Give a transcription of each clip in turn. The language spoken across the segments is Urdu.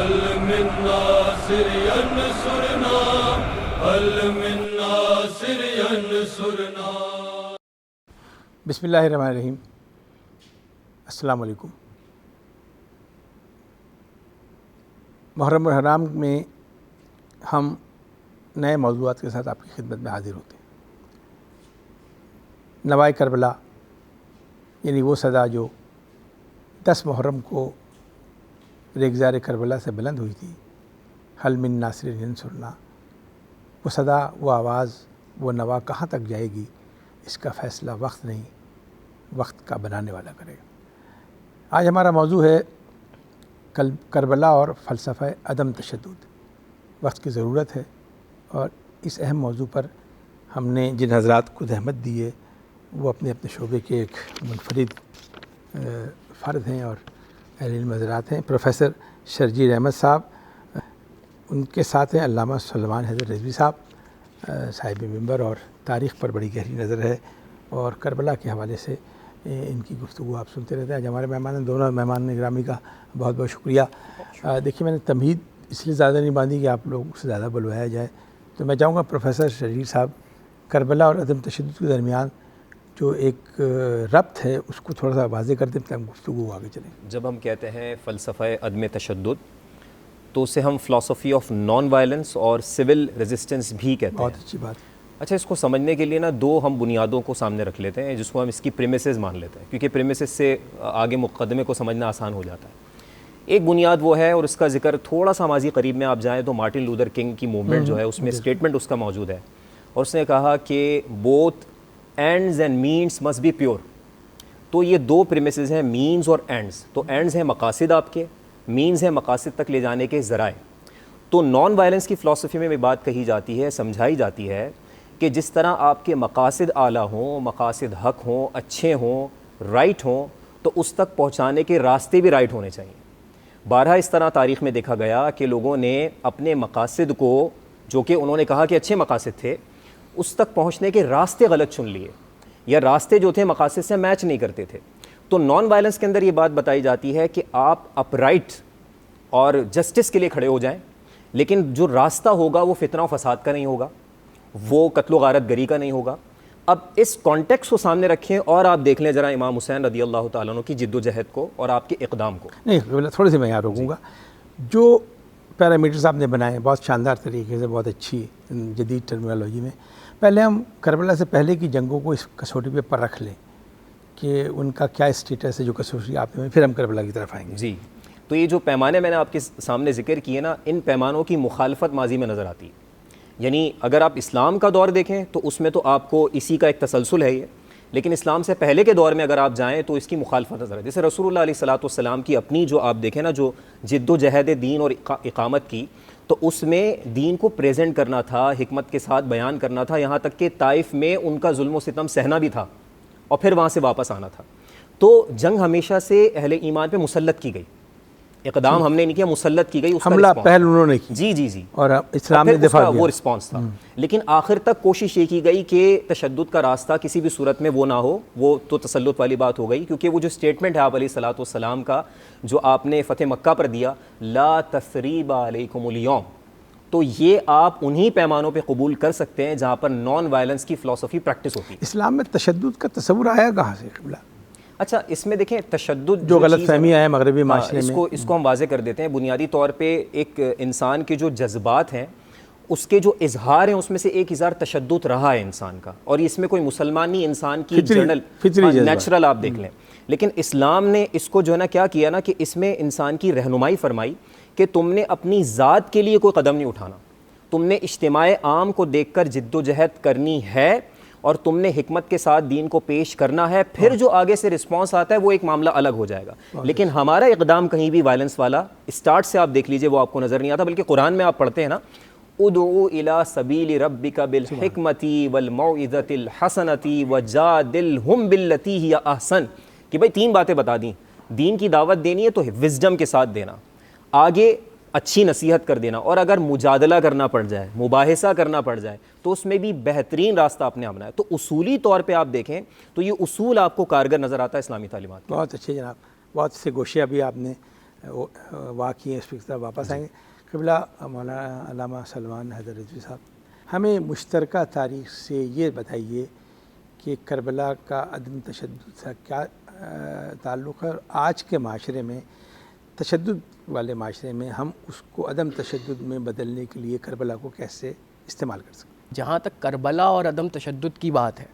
هل من ناصر ينصرنا هل من ناصر ينصرنا. بسم اللہ الرحمن الرحیم. السلام علیکم. محرم الحرام میں ہم نئے موضوعات کے ساتھ آپ کی خدمت میں حاضر ہوتے ہیں. نوائے کربلا یعنی وہ صدا جو 10 محرم کو ریگزار کربلا سے بلند ہوئی تھی، حل من ناصر ینصرنا، وہ صدا، وہ آواز، وہ نوا کہاں تک جائے گی، اس کا فیصلہ وقت نہیں، وقت کا بنانے والا کرے گا. آج ہمارا موضوع ہے کربلا اور فلسفہ عدم تشدد. وقت کی ضرورت ہے اور اس اہم موضوع پر ہم نے جن حضرات کو زحمت دی ہے وہ اپنے اپنے شعبے کے ایک منفرد فرد ہیں اور اہل علم حضرات ہیں. پروفیسر شرجیل احمد صاحب، ان کے ساتھ ہیں علامہ سلیمان حیدر رضوی صاحب، صاحب منبر اور تاریخ پر بڑی گہری نظر ہے اور کربلا کے حوالے سے ان کی گفتگو آپ سنتے رہتے ہیں. آج ہمارے مہمان ہیں، دونوں مہمان گرامی کا بہت بہت شکریہ. دیکھیے، میں نے تمہید اس لیے زیادہ نہیں باندھی کہ آپ لوگوں سے زیادہ بلوایا جائے، تو میں چاہوں گا پروفیسر شرجیل صاحب، کربلا اور عدم تشدد کے درمیان جو ایک ربط ہے اس کو تھوڑا سا واضح کر دیں تاکہ ہم گفتگو آگے چلیں. جب ہم کہتے ہیں فلسفہ عدم تشدد تو اسے ہم فلسفی آف نان وائلنس اور سول ریزسٹنس بھی کہتے ہیں. بہت اچھی بات. اچھا، اس کو سمجھنے کے لیے دو ہم بنیادوں کو سامنے رکھ لیتے ہیں جس کو ہم اس کی پریمیسز مان لیتے ہیں، کیونکہ پریمیسز سے آگے مقدمے کو سمجھنا آسان ہو جاتا ہے. ایک بنیاد وہ ہے، اور اس کا ذکر تھوڑا سا ماضی قریب میں آپ جائیں تو مارٹن لوتھر کنگ کی موومنٹ جو ہے اس میں اسٹیٹمنٹ اس کا موجود ہے، اور اس نے کہا کہ both ends and means must be pure. تو یہ دو پریمیسز ہیں، مینز اور اینڈز. تو اینڈز ہیں مقاصد آپ کے، مینز ہیں مقاصد تک لے جانے کے ذرائع. تو نان وائلنس کی فلسفی میں بات کہی جاتی ہے، سمجھائی جاتی ہے کہ جس طرح آپ کے مقاصد اعلیٰ ہوں، مقاصد حق ہوں، اچھے ہوں، رائٹ ہوں، تو اس تک پہنچانے کے راستے بھی رائٹ ہونے چاہیے. بارہا اس طرح تاریخ میں دیکھا گیا کہ لوگوں نے اپنے مقاصد کو، جو کہ انہوں نے کہا کہ اچھے مقاصد تھے، اس تک پہنچنے کے راستے غلط چن لیے، یا راستے جو تھے مقاصد سے میچ نہیں کرتے تھے. تو نان وائلنس کے اندر یہ بات بتائی جاتی ہے کہ آپ اپرائٹ اور جسٹس کے لیے کھڑے ہو جائیں، لیکن جو راستہ ہوگا وہ فتنہ و فساد کا نہیں ہوگا، وہ قتل و غارت گری کا نہیں ہوگا. اب اس کانٹیکس کو سامنے رکھیں اور آپ دیکھ لیں ذرا امام حسین رضی اللہ تعالیٰ عنہ کی جد و جہد کو اور آپ کے اقدام کو. نہیں، تھوڑے سے میں یہاں روکوں گا. جو پیرامیٹرز آپ نے بنائے بہت شاندار طریقے سے، بہت اچھی جدید ٹرمینالوجی میں. پہلے ہم کربلا سے پہلے کی جنگوں کو اس کسوٹی پہ پر رکھ لیں کہ ان کا کیا اسٹیٹس ہے جو کسوٹی آپ نے، پھر ہم کربلا کی طرف آئیں گے. جی، تو یہ جو پیمانے میں نے آپ کے سامنے ذکر کیے ان پیمانوں کی مخالفت ماضی میں نظر آتی ہے. یعنی اگر آپ اسلام کا دور دیکھیں تو اس میں تو آپ کو اسی کا ایک تسلسل ہے یہ، لیکن اسلام سے پہلے کے دور میں اگر آپ جائیں تو اس کی مخالفت نظر آتی ہے. جیسے رسول اللہ علیہ السلام کی اپنی جو آپ دیکھیں جو جد و جہد دین اور اقامت کی، تو اس میں دین کو پریزنٹ کرنا تھا، حکمت کے ساتھ بیان کرنا تھا، یہاں تک کہ طائف میں ان کا ظلم و ستم سہنا بھی تھا اور پھر وہاں سے واپس آنا تھا. تو جنگ ہمیشہ سے اہل ایمان پہ مسلط کی گئی، اقدام ہم نے نہیں کیا، مسلط کی گئی، اس حملہ پہل انہوں نے کی. جی اور اسلام نے دفاع کیا، وہ رسپانس تھا. لیکن آخر تک کوشش یہ کی گئی کہ تشدد کا راستہ کسی بھی صورت میں وہ نہ ہو. وہ تو تسلط والی بات ہو گئی، کیونکہ وہ جو اسٹیٹمنٹ ہے آپ علیہ الصلوۃ والسلام کا جو آپ نے فتح مکہ پر دیا، لا تثریب علیکم الیوم، تو یہ آپ انہی پیمانوں پہ قبول کر سکتے ہیں جہاں پر نان وائلنس کی فلسفی پریکٹس ہوتی ہے. اسلام میں تشدد کا تصور آیا کہاں سے قبلہ؟ اچھا، اس میں دیکھیں تشدد جو غلط فہمیاں ہیں مغربی معاشرے میں، اس کو ہم واضح کر دیتے ہیں. بنیادی طور پہ ایک انسان کے جو جذبات ہیں، اس کے جو اظہار ہیں، اس میں سے ایک اظہار تشدد رہا ہے انسان کا، اور اس میں کوئی مسلمان نہیں، انسان کی جنرل نیچرل آپ دیکھ لیں. لیکن اسلام نے اس کو جو ہے کیا کیا کہ اس میں انسان کی رہنمائی فرمائی کہ تم نے اپنی ذات کے لیے کوئی قدم نہیں اٹھانا، تم نے اجتماع عام کو دیکھ کر جد و جہد کرنی ہے اور تم نے حکمت کے ساتھ دین کو پیش کرنا ہے. پھر جو آگے سے رسپانس آتا ہے وہ ایک معاملہ الگ ہو جائے گا. لیکن ہمارا اقدام کہیں بھی وائلنس والا اسٹارٹ سے آپ دیکھ لیجئے وہ آپ کو نظر نہیں آتا، بلکہ قرآن میں آپ پڑھتے ہیں ادعو الی سبیل ربک بالحکمۃ والموعظۃ الحسنۃ وجادلہم باللتی ہی احسن، کہ بھائی 3 باتیں بتا دیں. دین کی دعوت دینی ہے تو وزڈم کے ساتھ دینا، آگے اچھی نصیحت کر دینا، اور اگر مجادلہ کرنا پڑ جائے، مباحثہ کرنا پڑ جائے تو اس میں بھی بہترین راستہ آپ نے اپنایا. تو اصولی طور پہ آپ دیکھیں تو یہ اصول آپ کو کارگر نظر آتا ہے اسلامی تعلیمات. بہت اچھے جناب، بہت سے گوشے ابھی آپ نے واقعی اس فکر واپس آئیں گے. قبلہ مولانا علامہ سلمان حیدر رضوی صاحب، ہمیں مشترکہ تاریخ سے یہ بتائیے کہ کربلا کا عدم تشدد سے کیا تعلق ہے، اور آج کے معاشرے میں تشدد والے معاشرے میں ہم اس کو عدم تشدد میں بدلنے کے لیے کربلا کو کیسے استعمال کر سکتے ہیں؟ جہاں تک کربلا اور عدم تشدد کی بات ہے،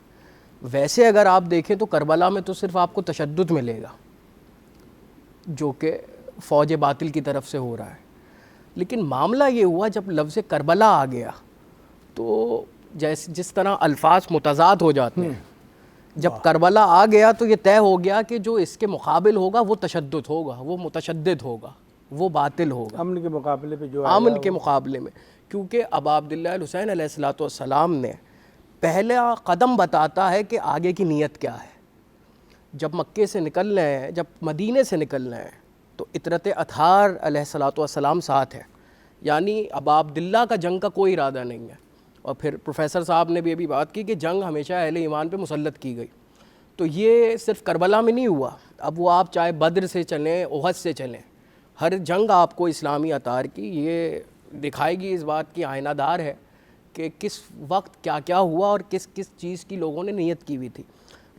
ویسے اگر آپ دیکھیں تو کربلا میں تو صرف آپ کو تشدد ملے گا جو کہ فوج باطل کی طرف سے ہو رہا ہے. لیکن معاملہ یہ ہوا جب لفظ کربلا آ گیا تو جس طرح الفاظ متضاد ہو جاتے ہیں، جب کربلا آ گیا تو یہ طے ہو گیا کہ جو اس کے مقابل ہوگا وہ تشدد ہوگا، وہ متشدد ہوگا، وہ باطل ہوگا امن کے مقابلے پہ جو امن کے مقابلے میں. کیونکہ اب عبداللہ الحسین علیہ السلام نے پہلا قدم بتاتا ہے کہ آگے کی نیت کیا ہے. جب مکے سے نکل رہے ہیں، جب مدینے سے نکل رہے ہیں تو اطرت اطہار علیہ السلام ساتھ ہے، یعنی اب عبداللہ کا جنگ کا کوئی ارادہ نہیں ہے. اور پھر پروفیسر صاحب نے بھی ابھی بات کی کہ جنگ ہمیشہ اہل ایمان پہ مسلط کی گئی. تو یہ صرف کربلا میں نہیں ہوا، اب وہ آپ چاہے بدر سے چلیں، احد سے چلیں، ہر جنگ آپ کو اسلامی اطہار کی یہ دکھائے گی، اس بات کی آئینہ دار ہے کہ کس وقت کیا کیا ہوا اور کس کس چیز کی لوگوں نے نیت کی ہوئی تھی.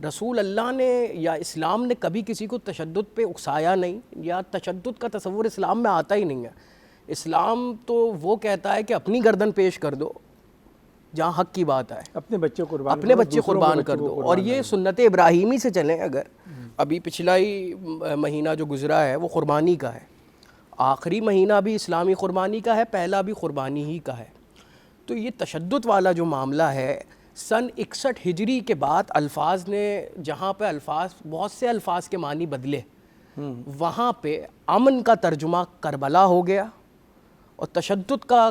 رسول اللہ نے یا اسلام نے کبھی کسی کو تشدد پہ اکسایا نہیں، یا تشدد کا تصور اسلام میں آتا ہی نہیں ہے. اسلام تو وہ کہتا ہے کہ اپنی گردن پیش کر دو جہاں حق کی بات آئے، اپنے بچے قربان کر دو. اور یہ سنت ابراہیمی سے چلیں، اگر ابھی پچھلا ہی مہینہ جو گزرا ہے وہ قربانی کا ہے، آخری مہینہ بھی اسلامی قربانی کا ہے، پہلا بھی قربانی ہی کا ہے. تو یہ تشدد والا جو معاملہ ہے، سن 61 ہجری کے بعد الفاظ نے جہاں پہ بہت سے الفاظ کے معنی بدلے، وہاں پہ امن کا ترجمہ کربلا ہو گیا اور تشدد کا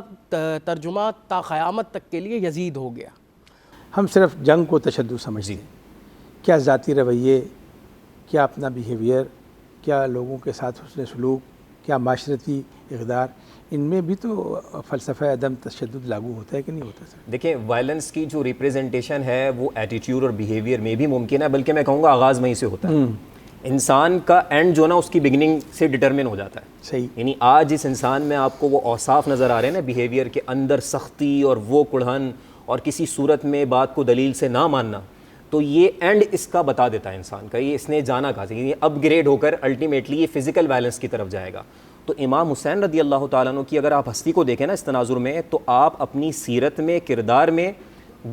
ترجمہ تا قیامت تک کے لیے یزید ہو گیا. ہم صرف جنگ کو تشدد سمجھتے ہیں. کیا ذاتی رویے، کیا اپنا بیہیویئر، کیا لوگوں کے ساتھ حسن سلوک، کیا معاشرتی اقدار، ان میں بھی تو فلسفہ عدم تشدد لاگو ہوتا ہے کہ نہیں ہوتا سر؟ دیکھیں، وائلنس کی جو ریپریزنٹیشن ہے وہ ایٹیٹیوڈ اور بیہیویئر میں بھی ممکن ہے، بلکہ میں کہوں گا آغاز وہیں سے ہوتا ہے. انسان کا اینڈ جو نا اس کی بگننگ سے ڈٹرمن ہو جاتا ہے. صحیح. یعنی آج اس انسان میں آپ کو وہ اوصاف نظر آ رہے ہیں نا بیہیویئر کے اندر، سختی اور وہ کڑھن اور کسی صورت میں بات کو دلیل سے نہ ماننا، تو یہ اینڈ اس کا بتا دیتا ہے انسان کا، یہ اس نے جانا کہاں سے، یہ اپ گریڈ ہو کر الٹیمیٹلی یہ فزیکل وائلنس کی طرف جائے گا. تو امام حسین رضی اللہ تعالیٰ عنہ کی اگر آپ ہستی کو دیکھیں نا اس تناظر میں، تو آپ اپنی سیرت میں، کردار میں،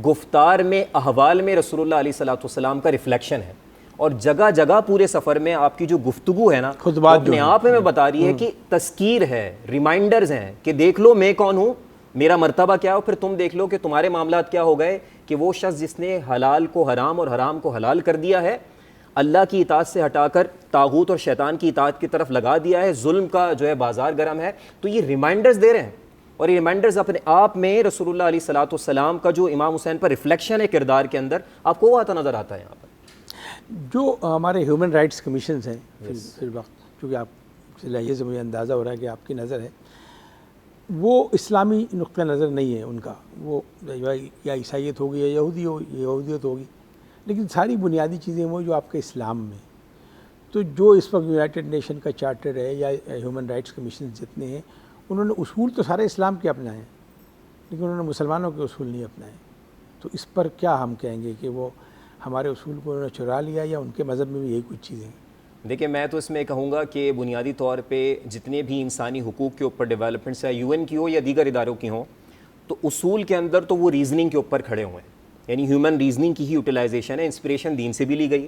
گفتار میں، احوال میں رسول اللہ علیہ الصلوۃ والسلام کا ریفلیکشن ہے. اور جگہ جگہ پورے سفر میں آپ کی جو گفتگو ہے نا، اپنے آپ میں بتا رہی ہے کہ تذکیر ہے، ریمائنڈرز ہیں کہ دیکھ لو میں کون ہوں، میرا مرتبہ کیا ہو، پھر تم دیکھ لو کہ تمہارے معاملات کیا ہو گئے، کہ وہ شخص جس نے حلال کو حرام اور حرام کو حلال کر دیا ہے، اللہ کی اطاعت سے ہٹا کر طاغوت اور شیطان کی اطاعت کی طرف لگا دیا ہے، ظلم کا جو ہے بازار گرم ہے. تو یہ ریمائنڈرز دے رہے ہیں، اور یہ ریمائنڈرز اپنے آپ میں رسول اللہ علیہ الصلوۃ والسلام کا جو امام حسین پر ریفلیکشن ہے کردار کے اندر، آپ کو وہ آتا نظر آتا ہے. یہاں پر جو ہمارے ہیومن رائٹس کمیشنز ہیں فی الوقت، چونکہ آپ سے لہجے سے مجھے اندازہ ہو رہا ہے کہ آپ کی نظر ہے، وہ اسلامی نقطہ نظر نہیں ہے ان کا، وہ یا عیسائیت ہوگی یا یہودیت ہوگی، لیکن ساری بنیادی چیزیں وہ جو آپ کے اسلام میں. تو جو اس وقت یونائٹڈ نیشن کا چارٹر ہے یا ہیومن رائٹس کمیشن جتنے ہیں، انہوں نے اصول تو سارے اسلام کے اپنائے ہیں، لیکن انہوں نے مسلمانوں کے اصول نہیں اپنائے. تو اس پر کیا ہم کہیں گے کہ وہ ہمارے اصول کو انہوں نے چرا لیا، یا ان کے مذہب میں بھی یہی کچھ چیزیں ہیں؟ دیکھیں، میں تو اس میں کہوں گا کہ بنیادی طور پہ جتنے بھی انسانی حقوق کے اوپر ڈیولپمنٹس ہے، یو این کی ہو یا دیگر اداروں کی ہوں، تو اصول کے اندر تو وہ ریزننگ کے اوپر کھڑے ہوئے ہیں، یعنی ہیومن ریزننگ کی ہی یوٹیلائزیشن ہے. انسپریشن دین سے بھی لی گئی،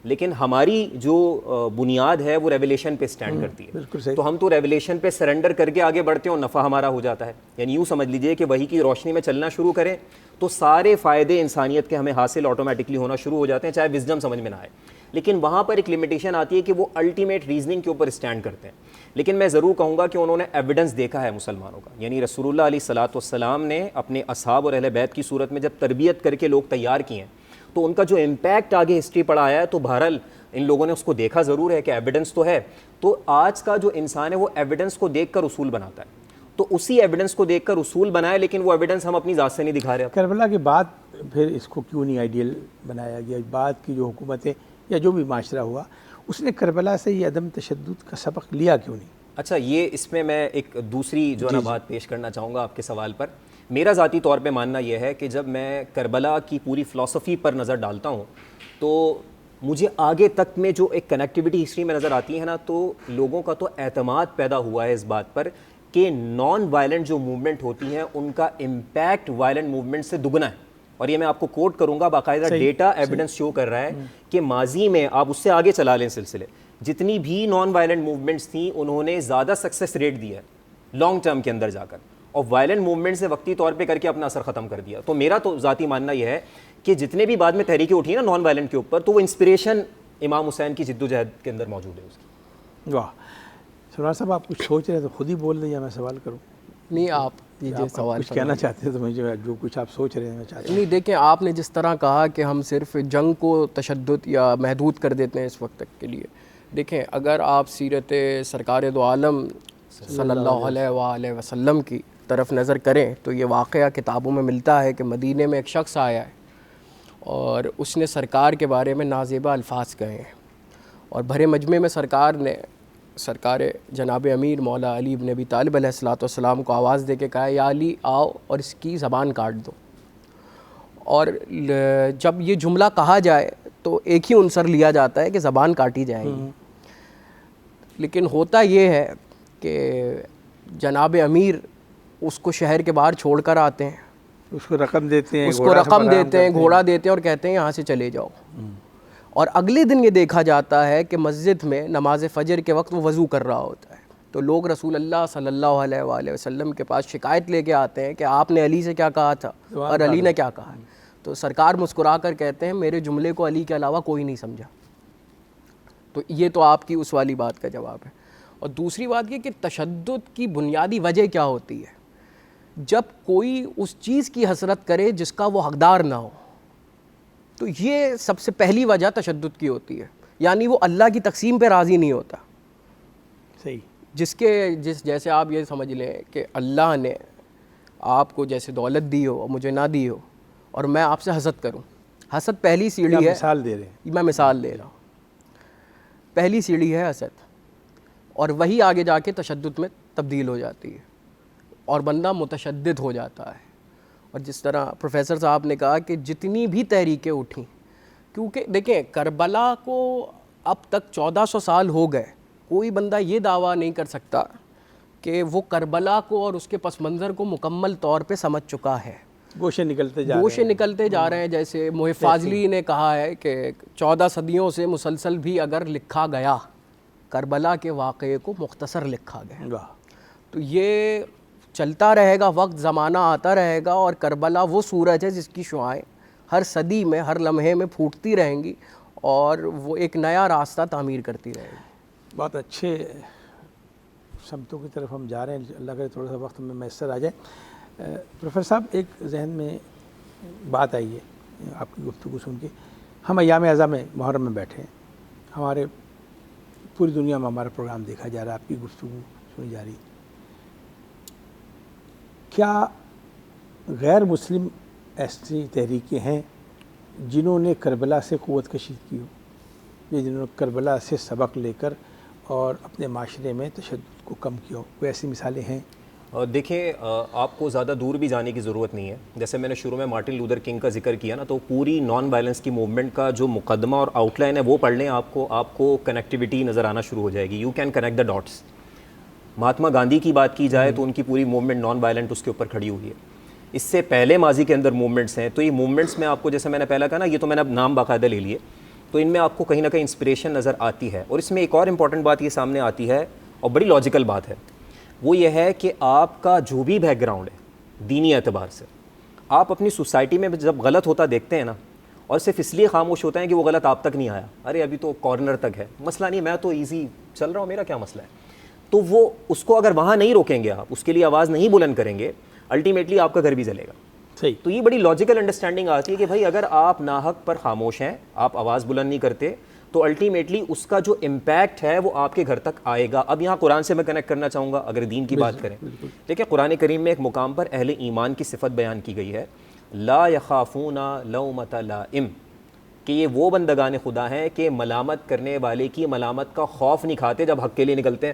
لیکن ہماری جو بنیاد ہے وہ ریولیشن پہ سٹینڈ کرتی ہے. بالکل صحیح. تو ہم تو ریولیشن پہ سرنڈر کر کے آگے بڑھتے ہیں اور نفع ہمارا ہو جاتا ہے. یعنی یوں سمجھ لیجئے کہ وحی کی روشنی میں چلنا شروع کریں تو سارے فائدے انسانیت کے ہمیں حاصل آٹومیٹکلی ہونا شروع ہو جاتے ہیں، چاہے وزڈم سمجھ میں نہ آئے. لیکن وہاں پر ایک لمیٹیشن آتی ہے کہ وہ الٹیمیٹ ریزننگ کے اوپر سٹینڈ کرتے ہیں. لیکن میں ضرور کہوں گا کہ انہوں نے ایویڈنس دیکھا ہے مسلمانوں کا، یعنی رسول اللہ علیہ الصلوۃ والسلام نے اپنے اصحاب اور اہل بیت کی صورت میں جب تربیت کر کے لوگ تیار کیے ہیں، تو ان کا جو امپیکٹ آگے ہسٹری پر آیا ہے، تو بہرحال ان لوگوں نے اس کو دیکھا ضرور ہے کہ ایویڈنس تو ہے. تو آج کا جو انسان ہے وہ ایویڈنس کو دیکھ کر اصول بناتا ہے، تو اسی ایویڈنس کو دیکھ کر اصول بنائے، لیکن وہ ایویڈنس ہم اپنی ذات سے نہیں دکھا رہے. کربلا کے بعد پھر اس کو کیوں نہیں آئیڈیل بنایا گیا؟ بعد کی جو حکومتیں یا جو بھی معاشرہ ہوا، اس نے کربلا سے یہ عدم تشدد کا سبق لیا کیوں نہیں؟ اچھا، یہ اس میں میں ایک دوسری جو ہے نا بات پیش کرنا چاہوں گا آپ کے سوال پر. میرا ذاتی طور پہ ماننا یہ ہے کہ جب میں کربلا کی پوری فلسفی پر نظر ڈالتا ہوں تو مجھے آگے تک میں جو ایک کنیکٹیوٹی ہسٹری میں نظر آتی ہے نا، تو لوگوں کا تو اعتماد پیدا ہوا ہے اس بات پر کہ نان وائلنٹ جو موومنٹ ہوتی ہیں ان کا امپیکٹ وائلنٹ موومنٹ سے دگنا ہے. اور یہ میں آپ کو کوٹ کروں گا، باقاعدہ ڈیٹا ایویڈنس شو کر رہا ہے کہ ماضی میں آپ اس سے آگے چلا لیں سلسلے، جتنی بھی نان وائلنٹ موومنٹس تھیں انہوں نے زیادہ سکسیس ریٹ دیا ہے لانگ ٹرم کے اندر جا کر، اور وائلنٹ موومنٹ سے وقتی طور پہ کر کے اپنا اثر ختم کر دیا. تو میرا تو ذاتی ماننا یہ ہے کہ جتنے بھی بعد میں تحریکیں اٹھی نا نان وائلنٹ کے اوپر، تو وہ انسپریشن امام حسین کی جدوجہد کے اندر موجود ہے اس کی. واہ سرور صاحب، آپ کچھ سوچ رہے ہیں تو خود ہی بول دیں یا میں سوال کروں؟ نہیں، آپ دیجیے سوال. کچھ کہنا چاہتے ہیں تو مجھے جو کچھ آپ سوچ رہے ہیں میں چاہتا ہوں. نہیں دیکھیں، آپ نے جس طرح کہا کہ ہم صرف جنگ کو تشدد یا محدود کر دیتے ہیں اس وقت تک کے لیے، دیکھیں اگر آپ سیرت سرکار دو عالم صلی اللہ علیہ وآلہ وسلم کی طرف نظر کریں تو یہ واقعہ کتابوں میں ملتا ہے کہ مدینے میں ایک شخص آیا ہے اور اس نے سرکار کے بارے میں نازیبہ الفاظ کہے ہیں، اور بھرے مجمع میں سرکار جناب امیر مولا علی بن ابی طالب علیہ الصلوۃ والسلام کو آواز دے کے کہا، یا علی آؤ اور اس کی زبان کاٹ دو. اور جب یہ جملہ کہا جائے تو ایک ہی عنصر لیا جاتا ہے کہ زبان کاٹی جائے گی، لیکن ہوتا یہ ہے کہ جناب امیر اس کو شہر کے باہر چھوڑ کر آتے ہیں، اس کو رقم دیتے ہیں، گھوڑا دیتے ہیں اور کہتے ہیں یہاں سے چلے جاؤ. اور اگلے دن یہ دیکھا جاتا ہے کہ مسجد میں نماز فجر کے وقت وہ وضو کر رہا ہوتا ہے، تو لوگ رسول اللہ صلی اللہ علیہ وآلہ وسلم کے پاس شکایت لے کے آتے ہیں کہ آپ نے علی سے کیا کہا تھا اور علی نے کیا کہا. تو سرکار مسکرا کر کہتے ہیں میرے جملے کو علی کے علاوہ کوئی نہیں سمجھا. تو یہ تو آپ کی اس والی بات کا جواب ہے. اور دوسری بات یہ کہ تشدد کی بنیادی وجہ کیا ہوتی ہے؟ جب کوئی اس چیز کی حسرت کرے جس کا وہ حقدار نہ ہو، تو یہ سب سے پہلی وجہ تشدد کی ہوتی ہے. یعنی وہ اللہ کی تقسیم پہ راضی نہیں ہوتا. صحیح. جیسے آپ یہ سمجھ لیں کہ اللہ نے آپ کو جیسے دولت دی ہو اور مجھے نہ دی ہو، اور میں آپ سے حسد کروں. حسد پہلی سیڑھی ہے. مثال دے رہے ہیں. میں مثال دے رہا ہوں. پہلی سیڑھی ہے حسد، اور وہی آگے جا کے تشدد میں تبدیل ہو جاتی ہے اور بندہ متشدد ہو جاتا ہے. اور جس طرح پروفیسر صاحب نے کہا کہ جتنی بھی تحریکیں اٹھیں، کیونکہ دیکھیں کربلا کو اب تک 1400 سال ہو گئے، کوئی بندہ یہ دعویٰ نہیں کر سکتا کہ وہ کربلا کو اور اس کے پس منظر کو مکمل طور پہ سمجھ چکا ہے. گوشے نکلتے جا رہے ہیں. جیسے محب فاضلی نے کہا ہے کہ 14 صدیوں سے مسلسل بھی اگر لکھا گیا، کربلا کے واقعے کو مختصر لکھا گیا. تو یہ چلتا رہے گا، وقت زمانہ آتا رہے گا، اور کربلا وہ سورج ہے جس کی شعاعیں ہر صدی میں ہر لمحے میں پھوٹتی رہیں گی اور وہ ایک نیا راستہ تعمیر کرتی رہے گی. بہت اچھے سمتوں کی طرف ہم جا رہے ہیں. اللہ کرے تھوڑا سا وقت میں میسر آ جائے. پروفیسر صاحب، ایک ذہن میں بات آئی ہے آپ کی گفتگو سن کے. ہم ایام اعزاء میں محرم میں بیٹھے ہیں، ہمارے پوری دنیا میں ہمارا پروگرام دیکھا جا رہا ہے، آپ کی گفتگو سنی جا رہی. کیا غیر مسلم ایسی تحریکیں ہیں جنہوں نے کربلا سے قوت کشید کی ہو، یا جنہوں نے کربلا سے سبق لے کر اور اپنے معاشرے میں تشدد کو کم کیا ہو؟ کوئی ایسی مثالیں ہیں؟ دیکھیں، آپ کو زیادہ دور بھی جانے کی ضرورت نہیں ہے. جیسے میں نے شروع میں مارٹن لوتھر کنگ کا ذکر کیا نا، تو پوری نان وائلنس کی موومنٹ کا جو مقدمہ اور آؤٹ لائن ہے وہ پڑھ لیں، آپ کو کنیکٹیوٹی نظر آنا شروع ہو جائے گی. You can connect the dots. Mahatma Gandhi کی بات کی جائے تو ان کی پوری موومنٹ نان وائلنٹ اس کے اوپر کھڑی ہوئی ہے. اس سے پہلے ماضی کے اندر موومنٹس ہیں، تو یہ موومنٹس میں آپ کو، جیسے میں نے پہلا کہا نا، یہ تو میں نے اب نام باقاعدہ لے لیے، تو ان میں آپ کو کہیں نہ کہیں انسپریشن نظر آتی ہے. اور اس میں ایک اور امپورٹنٹ بات یہ سامنے آتی ہے اور بڑی لاجیکل بات ہے، وہ یہ ہے کہ آپ کا جو بھی بیک گراؤنڈ ہے دینی اعتبار سے، آپ اپنی سوسائٹی میں جب غلط ہوتا دیکھتے ہیں نا، اور صرف اس لیے خاموش ہوتے ہیں کہ وہ غلط آپ تک نہیں آیا، ارے ابھی تو کارنر تک ہے، مسئلہ نہیں، میں تو ایزی چل رہا ہوں، میرا کیا مسئلہ ہے، تو وہ اس کو اگر وہاں نہیں روکیں گے، آپ اس کے لیے آواز نہیں بلند کریں گے، الٹیمیٹلی آپ کا گھر بھی جلے گا. صحیح. تو یہ بڑی لاجیکل انڈرسٹینڈنگ آتی ہے کہ بھائی اگر آپ ناحق پر خاموش ہیں، آپ آواز بلند نہیں کرتے، تو الٹیمیٹلی اس کا جو امپیکٹ ہے وہ آپ کے گھر تک آئے گا. اب یہاں قرآن سے میں کنیکٹ کرنا چاہوں گا اگر دین کی بات کریں. دیکھیں، قرآن کریم میں ایک مقام پر اہل ایمان کی صفت بیان کی گئی ہے، لا یخافون لومۃ لائم. کہ یہ وہ بندگان خدا ہیں کہ ملامت کرنے والے کی ملامت کا خوف نہیں کھاتے جب حق کے لیے نکلتے ہیں.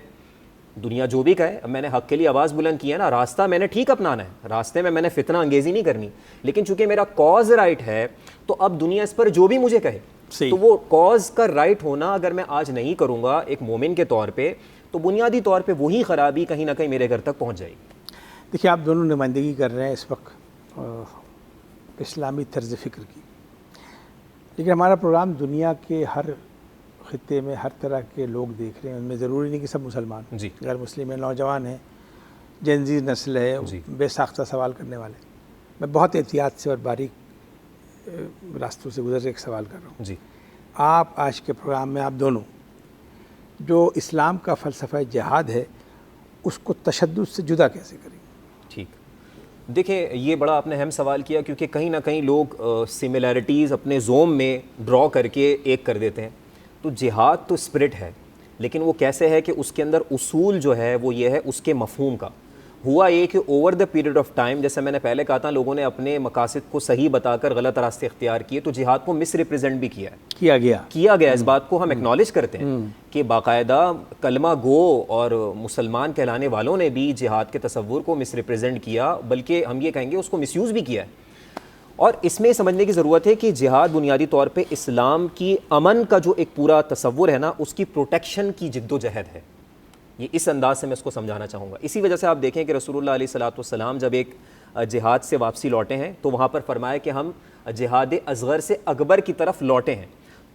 دنیا جو بھی کہے، اب میں نے حق کے لیے آواز بلند کی ہے نا، راستہ میں نے ٹھیک اپنانا ہے، راستے میں نے فتنہ انگیزی نہیں کرنی، لیکن چونکہ میرا کاز رائٹ ہے تو اب دنیا اس پر جو بھی مجھے کہے تو وہ کاز کا رائٹ ہونا اگر میں آج نہیں کروں گا ایک مومن کے طور پہ، تو بنیادی طور پہ وہی خرابی کہیں نہ کہیں میرے گھر تک پہنچ جائے گی. دیکھیے آپ دونوں نمائندگی کر رہے ہیں اس وقت اسلامی طرز فکر کی، لیکن ہمارا پروگرام دنیا کے ہر خطے میں ہر طرح کے لوگ دیکھ رہے ہیں، ان میں ضروری نہیں کہ سب مسلمان، غیر مسلم ہیں، نوجوان ہیں، جین زی نسل ہے، بے ساختہ سوال کرنے والے. میں بہت احتیاط سے اور باریک راستوں سے گزر کے ایک سوال کر رہا ہوں. آپ آج کے پروگرام میں آپ دونوں جو اسلام کا فلسفہ جہاد ہے اس کو تشدد سے جدا کیسے کریں؟ ٹھیک، دیکھیں یہ بڑا آپ نے اہم سوال کیا، کیونکہ کہیں نہ کہیں لوگ سملیرٹیز اپنے زوم میں ڈرا کر کے ایک کر دیتے ہیں. تو جہاد تو اسپرٹ ہے، لیکن وہ کیسے ہے کہ اس کے اندر اصول جو ہے وہ یہ ہے اس کے مفہوم کا. ہوا یہ کہ over the period of time, جیسے میں نے پہلے کہا تھا، لوگوں نے اپنے مقاصد کو صحیح بتا کر غلط راستے اختیار کیے، تو جہاد کو مس ریپرزینٹ بھی کیا گیا. اس بات کو ہم ایکنالج کرتے ہیں کہ باقاعدہ کلمہ گو اور مسلمان کہلانے والوں نے بھی جہاد کے تصور کو مس ریپرزینٹ کیا، بلکہ ہم یہ کہیں گے اس کو مس یوز بھی کیا ہے. اور اس میں سمجھنے کی ضرورت ہے کہ جہاد بنیادی طور پہ اسلام کی امن کا جو ایک پورا تصور ہے نا، اس کی پروٹیکشن کی جد و جہد ہے. یہ اس انداز سے میں اس کو سمجھانا چاہوں گا. اسی وجہ سے آپ دیکھیں کہ رسول اللہ علیہ الصلوۃ والسلام جب ایک جہاد سے واپسی لوٹے ہیں تو وہاں پر فرمایا کہ ہم جہاد اصغر سے اکبر کی طرف لوٹے ہیں.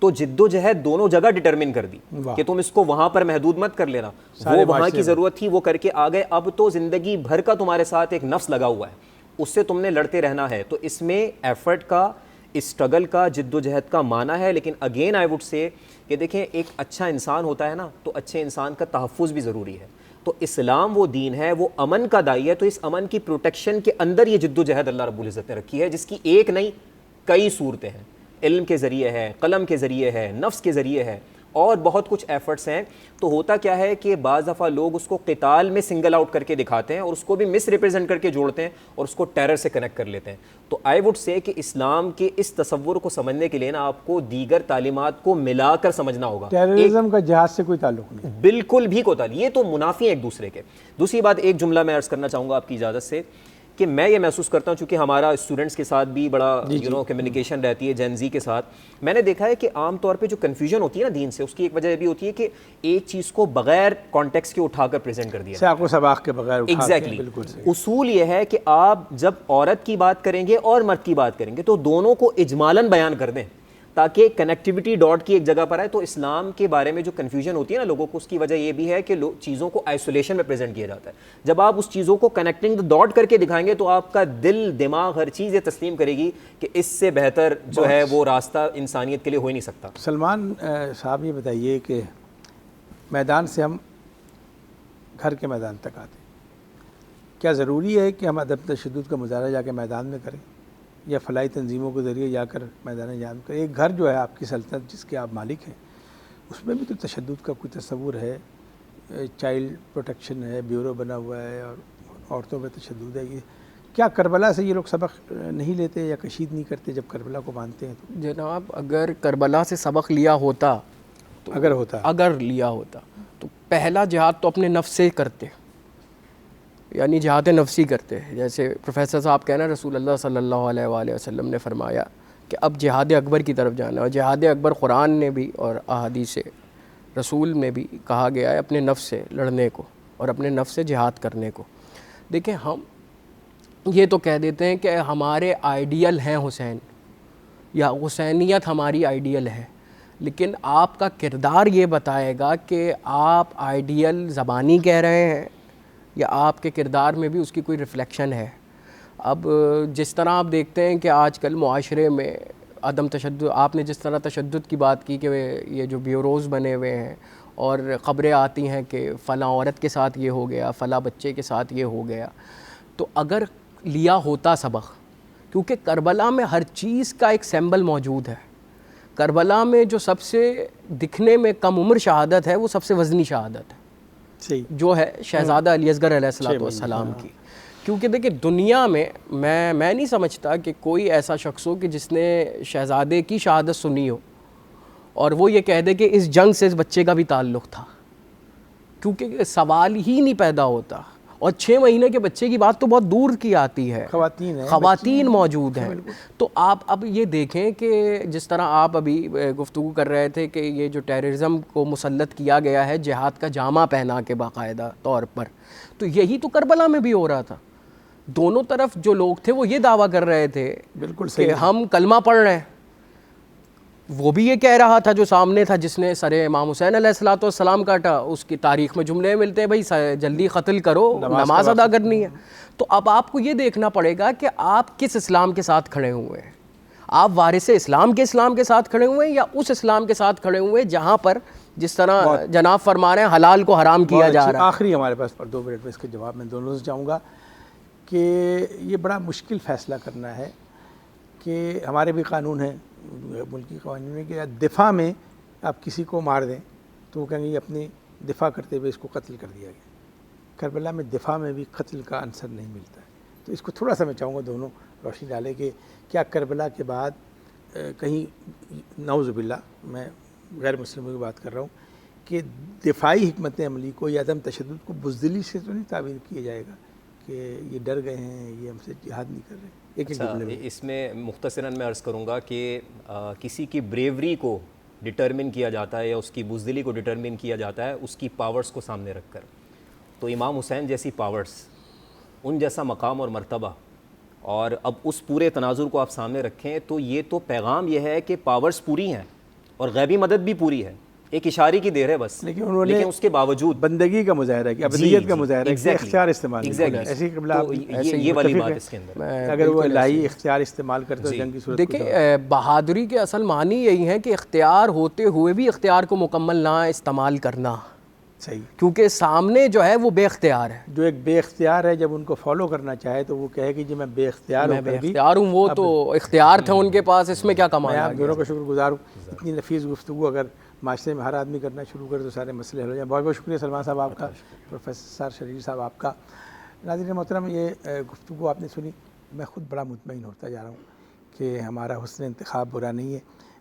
تو جد و جہد دونوں جگہ ڈٹرمن کر دی کہ تم اس کو وہاں پر محدود مت کر لینا، وہ وہاں کی ضرورت تھی وہ کر کے آ گئے. اب تو زندگی بھر کا تمہارے ساتھ ایک نفس لگا ہوا ہے، اس سے تم نے لڑتے رہنا ہے. تو اس میں ایفرٹ کا، اسٹرگل کا، جد و جہد کا معنی ہے. لیکن اگین آئی وڈ سے کہ دیکھیں ایک اچھا انسان ہوتا ہے نا، تو اچھے انسان کا تحفظ بھی ضروری ہے. تو اسلام وہ دین ہے، وہ امن کا داعی ہے. تو اس امن کی پروٹیکشن کے اندر یہ جد و جہد اللہ رب العزت نے رکھی ہے، جس کی ایک نہیں کئی صورتیں ہیں. علم کے ذریعے ہے، قلم کے ذریعے ہے، نفس کے ذریعے ہے، اور بہت کچھ ایفرٹس ہیں. تو ہوتا کیا ہے کہ بعض دفعہ لوگ اس کو قتال میں سنگل آؤٹ کر کے دکھاتے ہیں اور اس کو بھی مس ریپرزینٹ کر کے جوڑتے ہیں اور اس کو ٹیرر سے کنیکٹ کر لیتے ہیں. تو آئی وڈ سے کہ اسلام کے اس تصور کو سمجھنے کے لیے نا آپ کو دیگر تعلیمات کو ملا کر سمجھنا ہوگا. ٹیررزم کا جہاد سے کوئی تعلق نہیں، بالکل بھی کوئی تعلق، یہ تو منافی ہیں ایک دوسرے کے. دوسری بات، ایک جملہ میں عرض کرنا چاہوں گا آپ کی اجازت سے، کہ میں یہ محسوس کرتا ہوں چونکہ ہمارا اسٹوڈنٹس کے ساتھ بھی بڑا کمیونیکیشن رہتی ہے جین زی کے ساتھ. میں نے دیکھا ہے کہ عام طور پہ جو کنفیوژن ہوتی ہے نا دین سے، اس کی ایک وجہ یہ بھی ہوتی ہے کہ ایک چیز کو بغیر کانٹیکس کے اٹھا کر پریزنٹ کر دیا، سیاق و سباق کے بغیر. ایگزیکٹلی. اصول یہ ہے کہ آپ جب عورت کی بات کریں گے اور مرد کی بات کریں گے تو دونوں کو اجمالاً بیان کر دیں تاکہ کنیکٹیوٹی ڈاٹ کی ایک جگہ پر آئے. تو اسلام کے بارے میں جو کنفیوژن ہوتی ہے نا لوگوں کو، اس کی وجہ یہ بھی ہے کہ چیزوں کو آئسولیشن میں پریزنٹ کیا جاتا ہے. جب آپ اس چیزوں کو کنیکٹنگ ڈاٹ کر کے دکھائیں گے تو آپ کا دل، دماغ، ہر چیز یہ تسلیم کرے گی کہ اس سے بہتر جو ہے وہ راستہ انسانیت کے لیے ہو ہی نہیں سکتا. سلمان صاحب یہ بتائیے کہ میدان سے ہم گھر کے میدان تک آتے ہیں، کیا ضروری ہے کہ ہم عدم تشدد کا مظاہرہ جا کے میدان میں کریں یا فلاحی تنظیموں کے ذریعے جا کر میدان جنگ کریں؟ ایک گھر جو ہے آپ کی سلطنت جس کے آپ مالک ہیں، اس میں بھی تو تشدد کا کوئی تصور ہے. چائلڈ پروٹیکشن ہے، بیورو بنا ہوا ہے، اور عورتوں پہ تشدد ہے. یہ کیا کربلا سے یہ لوگ سبق نہیں لیتے یا کشید نہیں کرتے جب کربلا کو مانتے ہیں؟ تو جناب اگر کربلا سے سبق لیا ہوتا تو اگر لیا ہوتا تو پہلا جہاد تو اپنے نفس سے کرتے، یعنی جہاد نفسی کرتے. جیسے پروفیسر صاحب کہنا رسول اللہ صلی اللہ علیہ وآلہ وسلم نے فرمایا کہ اب جہاد اکبر کی طرف جانا ہے، اور جہاد اکبر قرآن نے بھی اور احادیث رسول میں بھی کہا گیا ہے اپنے نفس سے لڑنے کو اور اپنے نفس سے جہاد کرنے کو. دیکھیں ہم یہ تو کہہ دیتے ہیں کہ ہمارے آئیڈیل ہیں حسین یا حسینیت ہماری آئیڈیل ہے، لیکن آپ کا کردار یہ بتائے گا کہ آپ آئیڈیل زبانی کہہ رہے ہیں یا آپ کے کردار میں بھی اس کی کوئی ریفلیکشن ہے. اب جس طرح آپ دیکھتے ہیں کہ آج کل معاشرے میں عدم تشدد، آپ نے جس طرح تشدد کی بات کی کہ یہ جو بیوروز بنے ہوئے ہیں اور خبریں آتی ہیں کہ فلاں عورت کے ساتھ یہ ہو گیا، فلاں بچے کے ساتھ یہ ہو گیا، تو اگر لیا ہوتا سبق، کیونکہ کربلا میں ہر چیز کا ایک سیمبل موجود ہے. کربلا میں جو سب سے دکھنے میں کم عمر شہادت ہے وہ سب سے وزنی شہادت ہے، جو ہے شہزادہ علی اصغر علیہ السلام کی. کیونکہ دیکھیں دنیا میں میں نہیں سمجھتا کہ کوئی ایسا شخص ہو کہ جس نے شہزادے کی شہادت سنی ہو اور وہ یہ کہہ دے کہ اس جنگ سے اس بچے کا بھی تعلق تھا، کیونکہ سوال ہی نہیں پیدا ہوتا. اور 6 مہینے کے بچے کی بات تو بہت دور کی آتی ہے، خواتین موجود ہیں. تو آپ اب یہ دیکھیں کہ جس طرح آپ ابھی گفتگو کر رہے تھے کہ یہ جو ٹیررزم کو مسلط کیا گیا ہے جہاد کا جامہ پہنا کے باقاعدہ طور پر، تو یہی تو کربلا میں بھی ہو رہا تھا. دونوں طرف جو لوگ تھے وہ یہ دعویٰ کر رہے تھے بالکل کہ ہم کلمہ پڑھ رہے ہیں. وہ بھی یہ کہہ رہا تھا جو سامنے تھا جس نے سر امام حسین علیہ السلام کاٹا، اس کی تاریخ میں جملے ملتے ہیں بھائی جلدی قتل کرو، نماز ادا کرنی ہے. تو اب آپ کو یہ دیکھنا پڑے گا کہ آپ کس اسلام کے ساتھ کھڑے ہوئے ہیں. آپ وارث اسلام کے ساتھ کھڑے ہوئے ہیں یا اس اسلام کے ساتھ کھڑے ہوئے ہیں جہاں پر جس طرح جناب فرما رہے ہیں حلال کو حرام کیا جا رہا ہے. آخری ہمارے پاس پر 2 منٹ میں اس کے جواب میں دونوں سے چاہوں گا کہ یہ بڑا مشکل فیصلہ کرنا ہے کہ ہمارے بھی قانون ہیں، ملکی قوانین میں، کہ دفاع میں آپ کسی کو مار دیں تو وہ کہیں گے یہ اپنی دفاع کرتے ہوئے اس کو قتل کر دیا گیا. کربلا میں دفاع میں بھی قتل کا عنصر نہیں ملتا ہے. تو اس کو تھوڑا سا میں چاہوں گا دونوں روشنی ڈالے کہ کیا کربلا کے بعد کہیں نعوذ باللہ، میں غیر مسلموں کی بات کر رہا ہوں، کہ دفاعی حکمت عملی کو یا عدم تشدد کو بزدلی سے تو نہیں تعبیر کیا جائے گا کہ یہ ڈر گئے ہیں، یہ ہم سے جہاد نہیں کر رہے. اس میں مختصراً میں عرض کروں گا کہ کسی کی بریوری کو ڈٹرمن کیا جاتا ہے یا اس کی بزدلی کو ڈٹرمن کیا جاتا ہے اس کی پاورز کو سامنے رکھ کر. تو امام حسین جیسی پاورز، ان جیسا مقام اور مرتبہ، اور اب اس پورے تناظر کو آپ سامنے رکھیں تو یہ تو پیغام یہ ہے کہ پاورز پوری ہیں اور غیبی مدد بھی پوری ہے، ایک اشارے کی دیر ہے بس. لیکن اس کے باوجود بندگی کا مظاہرہ ہے، ابدیت کا مظاہرہ ہے، اختیار استعمال ایسی یہ والی بات اس کے اندر اگر وہ الہی اختیار استعمال کرتے ہو جنگ کی صورت. دیکھیں بہادری کے اصل معنی یہی ہے کہ اختیار ہوتے ہوئے بھی اختیار کو مکمل نہ استعمال کرنا. صحیح. کیونکہ سامنے جو ہے وہ بے اختیار ہے. جو ایک بے اختیار ہے جب ان کو فالو کرنا چاہے تو وہ کہے کہ جی میں بے اختیار ہوں، وہ تو اختیار تھا ان کے پاس، اس میں کیا کمال. میں آپ دونوں کا شکر گزار ہوں. اتنی نفیس گفتگو اگر معاشرے میں ہر آدمی کرنا شروع کرے تو سارے مسئلے حل ہو جائیں. بہت بہت شکریہ سلمان صاحب آپ کا، پروفیسر شریر صاحب آپ کا. ناظرین محترم، یہ گفتگو آپ نے سنی، میں خود بڑا مطمئن ہوتا جا رہا ہوں کہ ہمارا حسن انتخاب برا نہیں ہے.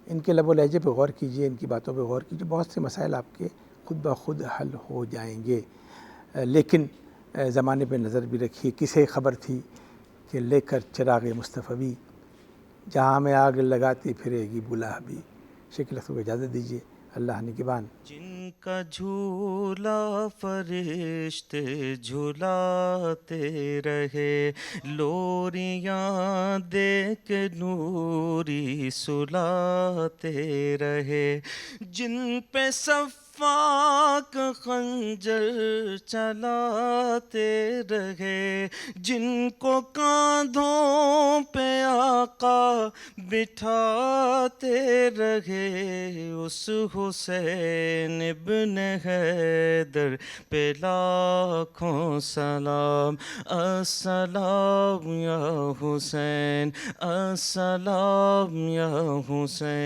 ان کے لب و لہجے پہ غور کیجئے، ان کی باتوں پہ غور کیجئے، بہت سے مسائل آپ کے خود بخود حل ہو جائیں گے. لیکن زمانے پہ نظر بھی رکھیے. کسے خبر تھی کہ لے کر چراغ مصطفی، جہاں میں آگ لگاتی پھرے گی بلا بھی. شکل کو اجازت دیجیے. اللہ نگہبان. جن کا جھولا فرشتے جھولاتے رہے، لوریاں دے کے نوری سلاتے رہے، جن پہ صفاق خنجر چلاتے رہے، جن کو کاندھوں پہ آقا بٹھاتے رہے، اس حسین ابن حیدر پہ لاکھوں سلام. السلام یا حسین، السلام یا حسین.